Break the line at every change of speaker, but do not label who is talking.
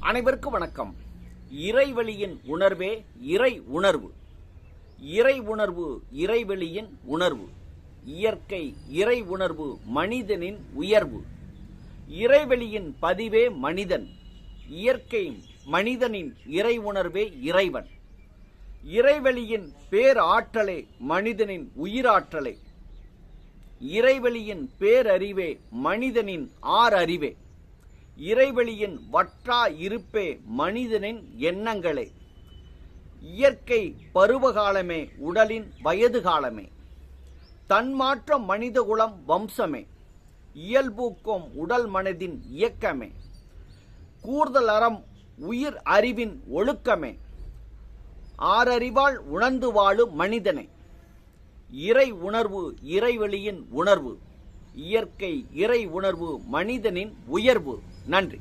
அனைவருக்கும் வணக்கம். இறைவெளியின் உணர்வே இறை உணர்வு. இறை உணர்வு இறைவெளியின் உணர்வு. இயற்கை இறை உணர்வு மனிதனின் உயர்வு. இறைவெளியின் பதிவே மனிதன். இயற்கை மனிதனின் இறை உணர்வே இறைவன். இறைவெளியின் பேராற்றலே மனிதனின் உயிராற்றலே. இறைவெளியின் பேரறிவே மனிதனின் ஆறறிவே. இறைவெளியின் வற்றா இருப்பே மனிதனின் எண்ணங்களே. இயற்கை பருவகாலமே உடலின் வயது காலமே. தன்மாற்றம் மனிதகுலம் வம்சமே. இயல்பூக்கும் உடல் மனதின் இயக்கமே. கூர்தல் அறம் உயிர் அறிவின் ஒழுக்கமே. ஆறறிவால் உணர்ந்து வாழும் மனிதனே. இறை உணர்வு இறைவெளியின் உணர்வு. இயற்கை இறை உணர்வு மனிதனின் உயர்வு. நன்றி.